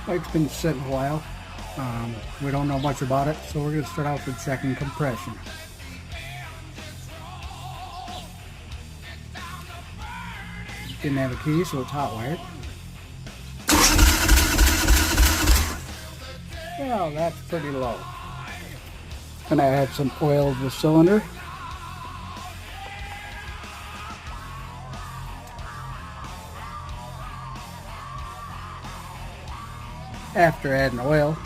Bike's been sitting a while. We don't know much about it, so we're going to start off with checking compression. Didn't have a key, so it's hot wired. Well, that's pretty low. And I add some oil to the cylinder. After adding oil,